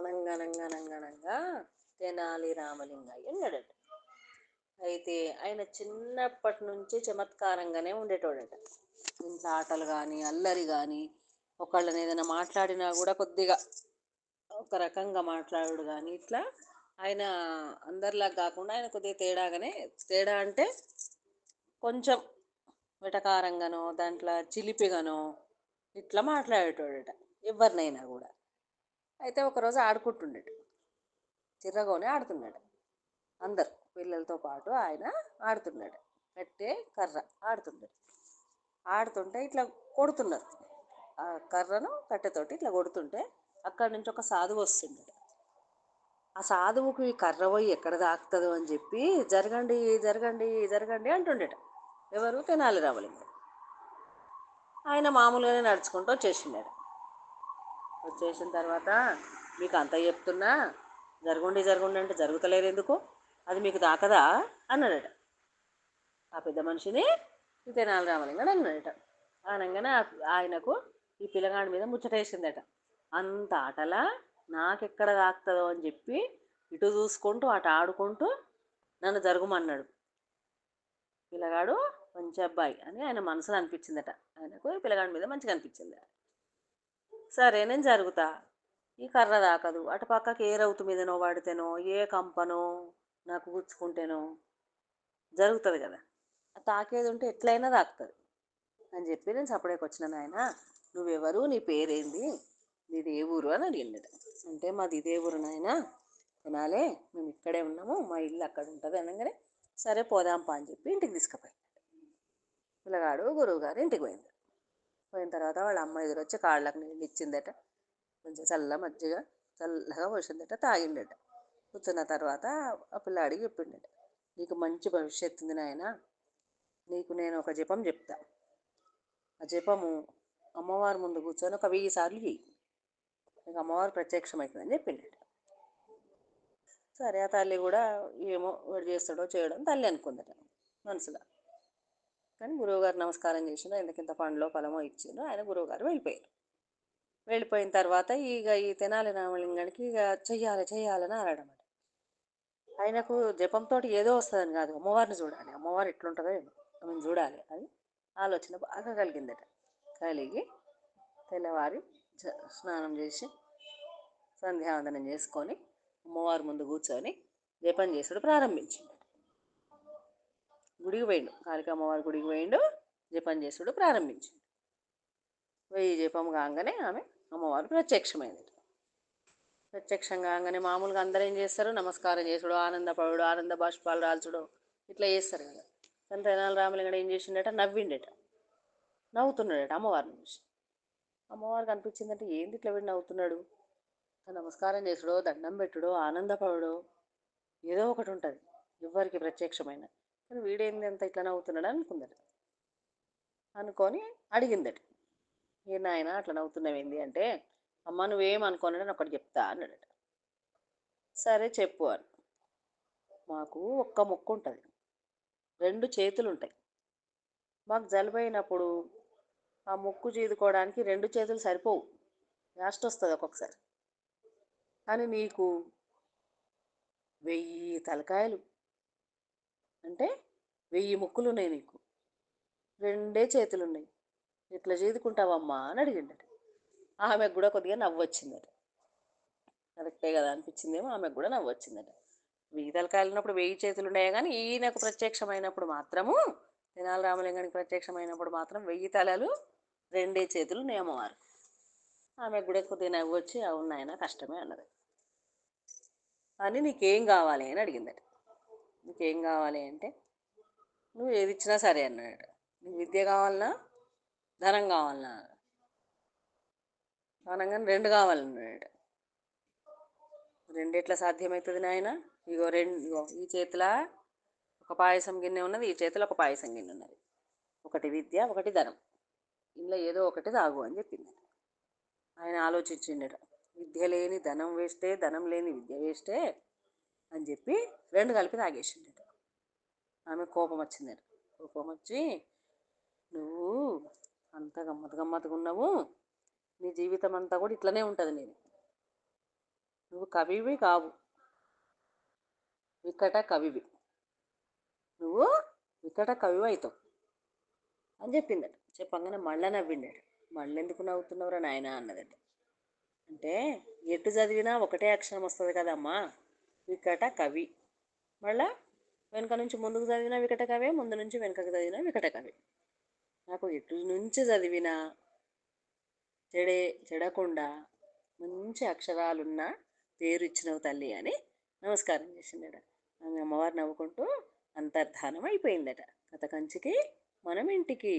అనంగనంగనంగనంగా తెనాలి రామలింగయ్య ఉన్నాడట. అయితే ఆయన చిన్నప్పటి నుంచి చమత్కారంగానే ఉండేటోడట. ఇంట్లో ఆటలు కానీ అల్లరి కానీ ఒకళ్ళని ఏదైనా మాట్లాడినా కూడా కొద్దిగా ఒక రకంగా మాట్లాడు కానీ ఇట్లా ఆయన అందరిలా కాకుండా ఆయన కొద్దిగా తేడా అంటే కొంచెం వెటకారంగానో దాంట్లో చిలిపిగానో ఇట్లా మాట్లాడేటోడట ఎవరినైనా కూడా. అయితే ఒకరోజు ఆడుకుంటుండేట, చిర్రగోనే ఆడుతున్నాడు. అందరు పిల్లలతో పాటు ఆయన ఆడుతున్నాడు. కట్టే కర్ర ఆడుతున్నాడు. ఆడుతుంటే ఇట్లా కొడుతున్నారు. ఆ కర్రను కట్టెతోటి ఇట్లా కొడుతుంటే అక్కడి నుంచి ఒక సాధువు వస్తుండడు. ఆ సాధువుకు ఈ కర్ర పోయి ఎక్కడ తాకుతుందో అని చెప్పి జరగండి జరగండి జరగండి అంటుండేట. ఎవరు? తెనాలి రామలింగం. ఆయన మామూలుగానే నడుచుకుంటూ వచ్చేసిండడు. వచ్చేసిన తర్వాత మీకు అంత చెప్తున్నా జరగండి జరగండి అంటే జరుగుతలేదు ఎందుకు, అది మీకు దాకదా అన్నాడట. ఆ పెద్ద మనిషిని ఈ తెనాలి రామలింగం అన్నాడట. అనగానే ఆయనకు ఈ పిల్లగాడి మీద ముచ్చటేసిందట. అంత ఆటలా నాకెక్కడ తాకుతుందో అని చెప్పి ఇటు చూసుకుంటూ అటు ఆడుకుంటూ నన్ను జరుగుమన్నాడు. పిల్లగాడు మంచి అబ్బాయి అని ఆయన మనసులో అనిపించిందట. ఆయనకు ఈ పిల్లగాడి మీద మంచిగా అనిపించింది. సరే నేను జరుగుతా, ఈ కర్ర తాకదు, అటు పక్కకి ఏ రౌతు మీదనో పడితేనో ఏ కంపనో నాకు గుచ్చుకుంటేనో జరుగుతుంది కదా, తాకేది ఉంటే ఎట్లయినా తాకుతుంది అని చెప్పి నేను సపరేట్కి వచ్చినాను. ఆయన నువ్వెవరు, నీ పేరేంది, నీది ఏ ఊరు అని అడిగిండట. అంటే మాది ఇదే ఊరు నాయన తినాలే, మేము ఇక్కడే ఉన్నాము, మా ఇల్లు అక్కడ ఉంటుంది అనగానే సరే పోదాంపా అని చెప్పి ఇంటికి తీసుకుపోయి పిల్లగాడు గురువుగారు ఇంటికి పోయింది. పోయిన తర్వాత వాళ్ళ అమ్మ ఎదురొచ్చి కాళ్ళకు నీళ్ళు ఇచ్చిందట. కొంచెం చల్లగా పోసిందట, తాగిండట. కూర్చున్న తర్వాత ఆ పిల్లాడికి చెప్పిండట, నీకు మంచి భవిష్యత్తు ఉంది నాయన, నీకు నేను ఒక జపం చెప్తా, ఆ జపము అమ్మవారి ముందు కూర్చొని ఒక 1000 సార్లు చెయ్యి, నీకు అమ్మవారు ప్రత్యక్షమవుతుందని చెప్పిండట. సరే ఆ తల్లి కూడా ఏమో వాడు చేస్తాడో చేయడం తల్లి అనుకుందట మనసులో. కానీ గురువుగారు నమస్కారం చేసిండు, ఆయనకింత పండ్లో ఫలమో ఇచ్చిండు. ఆయన గురువుగారు వెళ్ళిపోయారు. వెళ్ళిపోయిన తర్వాత ఈ తెనాలి రామలింగానికి చెయ్యాలని ఆరాడమాట. ఆయనకు జపంతో ఏదో వస్తుందని కాదు, అమ్మవారిని చూడాలి, అమ్మవారు ఎట్లుంటుందో ఆమెను చూడాలి అని ఆలోచన బాగా కలిగిందట. కలిగి తెల్లవారి స్నానం చేసి సంధ్యావందనం చేసుకొని అమ్మవారి ముందు కూర్చొని జపం చేసుడు ప్రారంభించిండు. గుడికి పోయిండు, కాళికా అమ్మవారి గుడికి పోయిండు, జపం చేసుడు ప్రారంభించిండు. 1000 జపం కాగానే ఆమె అమ్మవారు ప్రత్యక్షమైంది. ప్రత్యక్షం కాగానే మామూలుగా అందరూ ఏం చేస్తారు, నమస్కారం చేసుడు, ఆనందపడు, ఆనంద బాష్పాలు రాల్చుడు ఇట్లా చేస్తారు కదా. కానీ తెనాలి రామలింగడు ఏం చేసిండట, నవ్వుతున్నాడట అమ్మవారిని చూసి. అమ్మవారికి అనిపించిందంటే ఏంది ఇట్లా వీడు నవ్వుతున్నాడు, నమస్కారం చేసుడో దండం పెట్టుడో ఆనందపడో ఏదో ఒకటి ఉంటుంది ఎవరికి ప్రత్యక్షమైన, కానీ వీడేంది అంత ఇట్లా నవ్వుతున్నాడు అనుకుందట. అనుకొని అడిగిందట, ఏ నాయన అట్లా నవ్వుతున్నావేంది అంటే, అమ్మ నువ్వేం అనుకోనని ఒకటి చెప్తా అన్నాడట. సరే చెప్పు అని. మాకు ఒక్క ముక్కు ఉంటుంది, 2 చేతులు ఉంటాయి. మాకు జలుబైనప్పుడు ఆ ముక్కు చీదుకోవడానికి 2 చేతులు సరిపోవు, లాస్ట్ వస్తుంది ఒక్కొక్కసారి. కానీ నీకు 1000 తలకాయలు అంటే 1000 ముక్కులు ఉన్నాయి, నీకు 2 చేతులు ఉన్నాయి, ఇట్లా చీదుకుంటావమ్మా అని అడిగిండట. ఆమెకు కూడా కొద్దిగా నవ్వు వచ్చిందట. కరెక్టే కదా అనిపించిందేమో, ఆమెకు కూడా నవ్వు వచ్చిందట. 1000 తలకాయలు ఉన్నప్పుడు 1000 చేతులు ఉన్నాయో కానీ ఈయనకు ప్రత్యక్షమైనప్పుడు మాత్రము, తెనాలి రామలింగానికి ప్రత్యక్షమైనప్పుడు మాత్రం 1000 తలలు 2 చేతులు ఉన్నాయి అమ్మవారు. ఆమెకు కూడా కొద్దిగా నవ్వు వచ్చి అవును ఆయన కష్టమే అన్నది. అని నీకేం కావాలి అని అడిగిందట. నీకేం కావాలి అంటే నువ్వు ఏది ఇచ్చినా సరే అన్నాడట. నీకు విద్య కావాలన్నా ధనం కావాలన్నా అనగానే 2 కావాలన్నాడట. 2 ఎట్లా సాధ్యమవుతుంది నాయన, ఇగో ఈ చేతిలో ఒక పాయసం గిన్నె ఉన్నది, ఈ చేతిలో ఒక పాయసం గిన్నె ఉన్నది, ఒకటి విద్య ఒకటి ధనం, ఇందులో ఏదో ఒకటి తాగు అని చెప్పింది. ఆయన ఆలోచించిండట, విద్య లేని ధనం వేస్తే, ధనం లేని విద్య వేస్తే అని చెప్పి 2 కలిపి తాగేసిండట. ఆమె కోపం వచ్చిందట. కోపం వచ్చి నువ్వు అంత గమ్మత్తుగా ఉన్నావు, నీ జీవితం అంతా కూడా ఇట్లనే ఉంటుంది, నేను నువ్వు కవివి కావు, వికట కవివి. నువ్వు వికట కవివి అవుతావు అని చెప్పిందట. చెప్పంగానే మళ్ళా నవ్విండాడు. మళ్ళీ ఎందుకు నవ్వుతున్నావురా నాయన అన్నదట. అంటే ఎటు చదివినా ఒకటే అక్షరం వస్తుంది కదమ్మా, వికట కవి. మళ్ళా వెనక నుంచి ముందుకు చదివినా వికట కవే, ముందు నుంచి వెనకకు చదివినా వికట కవి. నాకు ఎటు నుంచి చదివినా చెడకుండా మంచి అక్షరాలున్న పేరు ఇచ్చినవు తల్లి అని నమస్కారం చేసిందట. ఆమె అమ్మవారు నవ్వుకుంటూ అంతర్ధానం అయిపోయిందట. కథ కంచికి మనం ఇంటికి.